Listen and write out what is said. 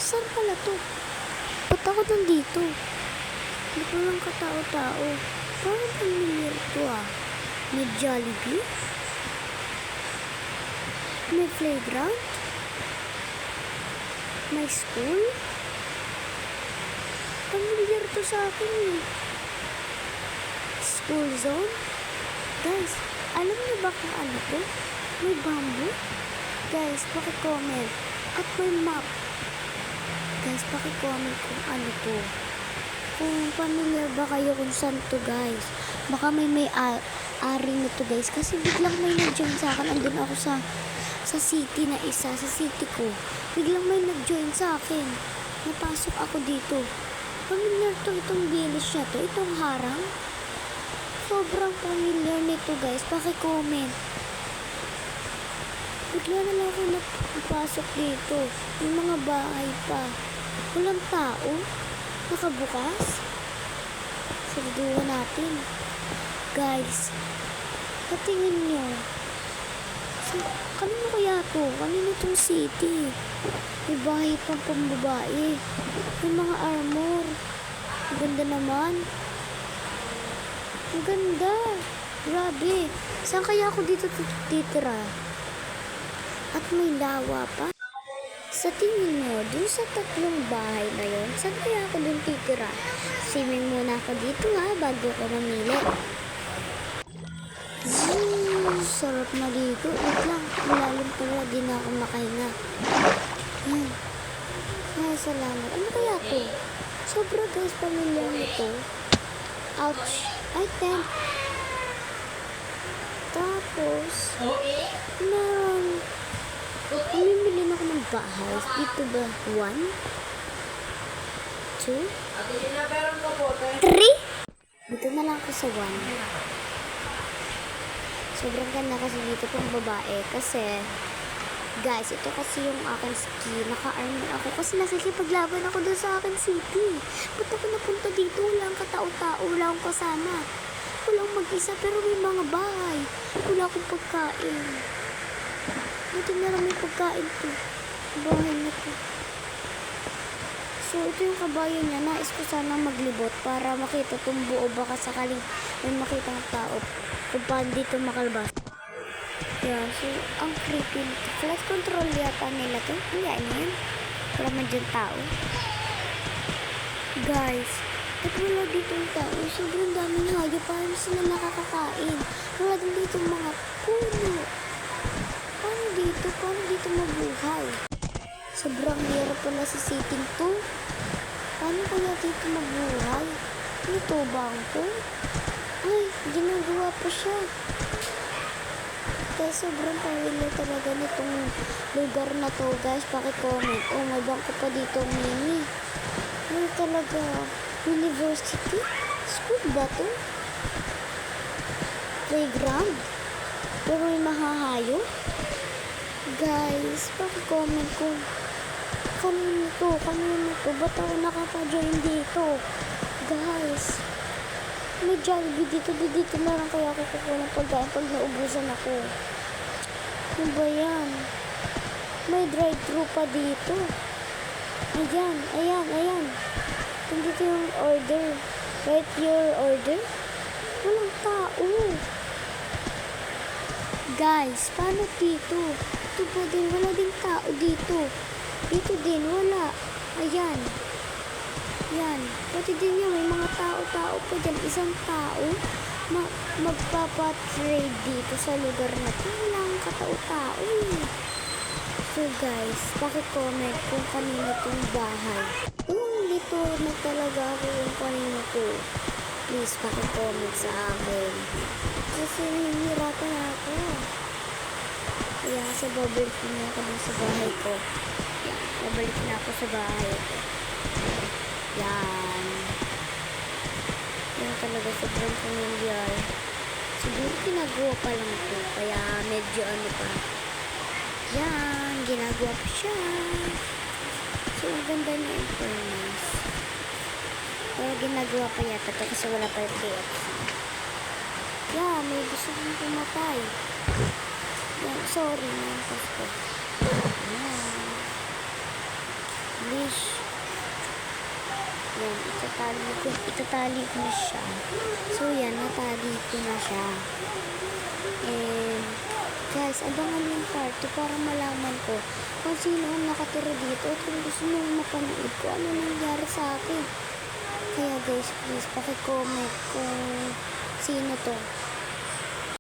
Saan pala to? Ba't ako nandito? Hindi ko lang katao-tao. Parang familiar to ah. May Jollibee? May playground? May school? Familiar to sa akin eh. School zone? Guys, alam niyo ba kung ano to? May bamboo? Guys, paki-comment. At may map. Guys, paki-comment kung ano to. Kung familiar ba kayo kung saan to guys. Baka may-ari nito guys. Kasi biglang may nag-join sa akin. Andun ako sa city na isa. Sa city ko. Biglang may nag-join sa akin. Napasok ako dito. Familiar to itong village na to. Itong harang. Sobrang familiar nito guys. Paki-comment. Bigla na lang ako napasok dito. May mga bahay pa. Walang tao. Nakabukas. Sarduhan natin. Guys. Patingin nyo. Kanino kaya to? Kanino tong city? May bahay pang pambabae. May mga armor. Ang ganda naman. Ang ganda. Grabe. Saan kaya ako dito titira? At may lawa pa. Sa tingin mo, dun sa tatlong bahay na yun, saan kaya ako dun titira? Swimming muna ako dito nga bago ko mamili. Sarap na dito. Wait lang. Malalim pala. Di na ako makahinga. Yan. Ay, salamat. Ano kaya to? Sobra guys, pamilyar nito. Ouch. Ay, tent. Tapos, meron. Mamimili na ako ng bahay. Dito ba? 1? 2? 3? Dito na lang ako sa 1. Sobrang ganda kasi dito pang babae. Kasi, guys, ito kasi yung akin ski. Naka-armor ako. Kasi nakikipaglaban ako doon sa akin city. Ba't ako napunta dito? Walang katao-tao. Wala akong kasama. Walang mag-isa. Pero may mga bahay. Wala akong pagkain. Ito na lang may pagkain to. Bahay na to. So, ito yung kabayan niya. Nais ko sana maglibot para makita itong buo. Baka sakaling may makita ng tao. Kung paano dito makalabas. Yeah, so, ang creepy nito. Flight control yata nila to. Hindi, ano yan? Wala man dyan tao. Guys, ba't wala dito yung tao? Sobrang daming hayop. Paano sila nakakakain? Wala din dito mga puno. Paano dito mabuhay? Sobrang hirap pala sa setting to. Paano kaya dito mabuhay? Ito bangko? Ay, ginagawa pa siya. Kaya sobrang pamilya talaga nitong lugar na to, guys. Paki-comment. Oh, may bangko pa dito, mini. Ano talaga? University? School ba to? Playground? Pero may mahahayo? Guys, paki-comment kung kanino to? Ba't ako nakaka-join dito? Guys, may Jollibee dito. Dito na lang kaya ako kukuha ng pagkain pag naubusan ako. Ano ba yan? May drive-thru pa dito. Ayan. Nandito yung order. Write your order. Walang tao. Guys, paano dito? Ito pa din, wala din tao dito. Dito din, wala. Ayan. Yan. Pati din yan, may mga tao-tao pa dyan. Isang tao, magpapatrade dito sa lugar na ito. Walang katao-tao eh. So guys, paki-comment kung kanino itong bahay. Kung dito na talaga ako kung kanino ito. Please, paki-comment sa akin. Kasi nahihirapan ako. Kaya kasi babalik na ako sa bahay ko. Yan, babalik na ako sa bahay ko. Yan. Yan talaga sobrang familiar. Siguro ginagawa pa lang ito. Kaya medyo ano pa. Yan. Ginagawa pa siya. So, ang ganda niya in fairness. Pero ginagawa pa yata ito kasi wala pa yung KFC. Yeah, may gusto kong pumatay. Yan, sorry. Nantas ko. Yan. Leash. itatali ko na siya. So, yan, natali ko na siya. And, guys, abangan yung part 2 para malaman ko kung sino ang nakatira dito at kung gusto nyo mapanood ko ano nangyari sa akin. Kaya guys, please, paki-comment kung sino to.